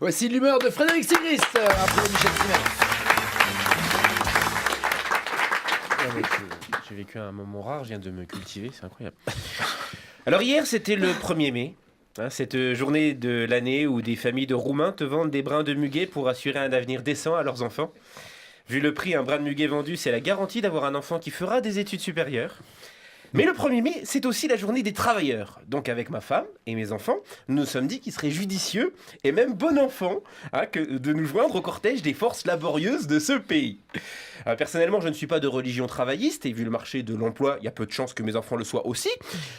Voici l'humeur de Frédéric Sigrist, après Michel Simès. J'ai vécu un moment rare, je viens de me cultiver, c'est incroyable. Alors hier, c'était le 1er mai, cette journée de l'année où des familles de Roumains te vendent des brins de muguet pour assurer un avenir décent à leurs enfants. Vu le prix, un brin de muguet vendu, c'est la garantie d'avoir un enfant qui fera des études supérieures. Mais le 1er mai, c'est aussi la journée des travailleurs. Donc avec ma femme et mes enfants, nous nous sommes dit qu'il serait judicieux et même bon enfant de nous joindre au cortège des forces laborieuses de ce pays. Personnellement, je ne suis pas de religion travailliste et vu le marché de l'emploi, il y a peu de chances que mes enfants le soient aussi.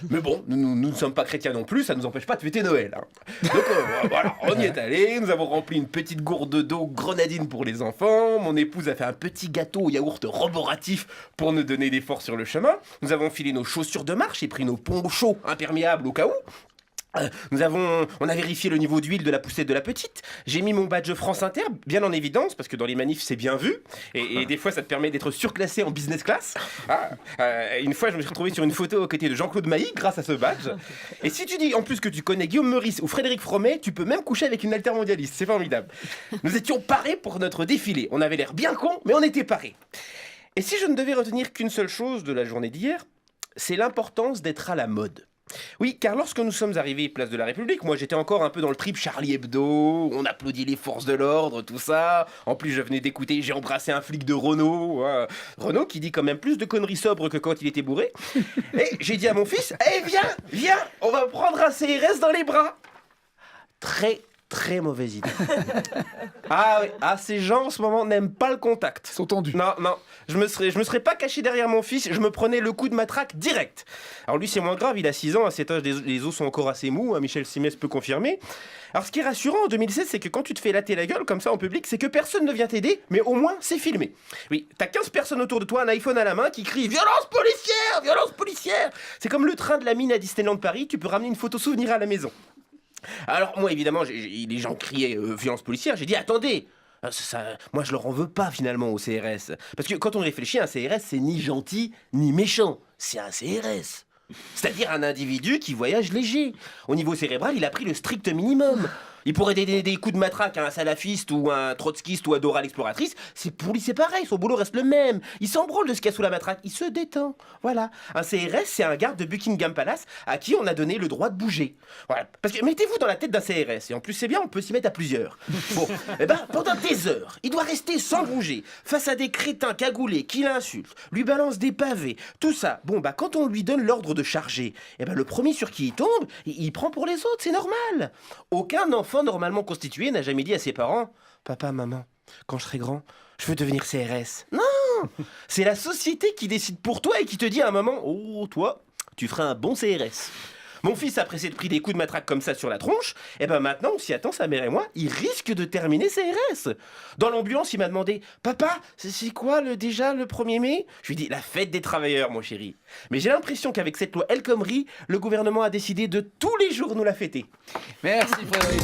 Mais bon, nous ne sommes pas chrétiens non plus, ça ne nous empêche pas de fêter Noël. Donc voilà, on y est allé, nous avons rempli une petite gourde d'eau grenadine pour les enfants, mon épouse a fait un petit gâteau au yaourt roboratif pour nous donner des forces sur le chemin, nous avons filé nos chaussures de marche et pris nos ponchos imperméables au cas où. On a vérifié le niveau d'huile de la poussette de la petite. J'ai mis mon badge France Inter bien en évidence parce que dans les manifs c'est bien vu et des fois ça te permet d'être surclassé en business class. Une fois je me suis retrouvé sur une photo aux côtés de Jean-Claude Mailly grâce à ce badge. Et si tu dis en plus que tu connais Guillaume Meurice ou Frédéric Fromet, tu peux même coucher avec une altermondialiste. C'est formidable. Nous étions parés pour notre défilé. On avait l'air bien cons mais on était parés. Et si je ne devais retenir qu'une seule chose de la journée d'hier, c'est l'importance d'être à la mode. Oui, car lorsque nous sommes arrivés place de la République, moi j'étais encore un peu dans le trip Charlie Hebdo, on applaudit les forces de l'ordre, tout ça. En plus je venais d'écouter J'ai embrassé un flic de Renault. Renault qui dit quand même plus de conneries sobres que quand il était bourré. Et j'ai dit à mon fils, viens, on va prendre un CRS dans les bras. Très mauvaise idée. Ces gens en ce moment n'aiment pas le contact. Ils sont tendus. Non, je me serais pas caché derrière mon fils, je me prenais le coup de matraque direct. Alors lui c'est moins grave, il a 6 ans, à cet âge les os sont encore assez mous, Michel Simès peut confirmer. Alors ce qui est rassurant en 2016, c'est que quand tu te fais latter la gueule comme ça en public, c'est que personne ne vient t'aider, mais au moins c'est filmé. Oui, t'as 15 personnes autour de toi, un iPhone à la main, qui crient « Violence policière ! Violence policière !» C'est comme le train de la mine à Disneyland Paris, tu peux ramener une photo souvenir à la maison. Alors moi évidemment, les gens criaient violence policière, j'ai dit attendez, moi je leur en veux pas finalement au CRS. Parce que quand on réfléchit, un CRS c'est ni gentil ni méchant, c'est un CRS. C'est-à-dire un individu qui voyage léger. Au niveau cérébral, il a pris le strict minimum. Il pourrait donner des coups de matraque à un salafiste ou un trotskiste ou à Dora l'exploratrice. Pour lui, c'est pareil, son boulot reste le même. Il s'en branle de ce qu'il y a sous la matraque, il se détend. Voilà. Un CRS, c'est un garde de Buckingham Palace à qui on a donné le droit de bouger. Voilà. Parce que mettez-vous dans la tête d'un CRS. Et en plus, c'est bien, on peut s'y mettre à plusieurs. Bon, pendant des heures, il doit rester sans bouger, face à des crétins cagoulés qui l'insultent, lui balancent des pavés, tout ça. Bon, quand on lui donne l'ordre de charger, le premier sur qui il tombe, il prend pour les autres, c'est normal. Aucun enfant normalement constitué n'a jamais dit à ses parents « Papa, maman, quand je serai grand, je veux devenir CRS. » Non, c'est la société qui décide pour toi et qui te dit à un moment « Oh, toi, tu feras un bon CRS. » Mon fils, après s'être pris des coups de matraque comme ça sur la tronche, maintenant, on s'y attend, sa mère et moi, il risque de terminer CRS. Dans l'ambulance, il m'a demandé « Papa, c'est quoi déjà le 1er mai ?» Je lui ai dit « La fête des travailleurs, mon chéri. » Mais j'ai l'impression qu'avec cette loi El Khomri, le gouvernement a décidé de tous les jours nous la fêter. Merci Frédéric.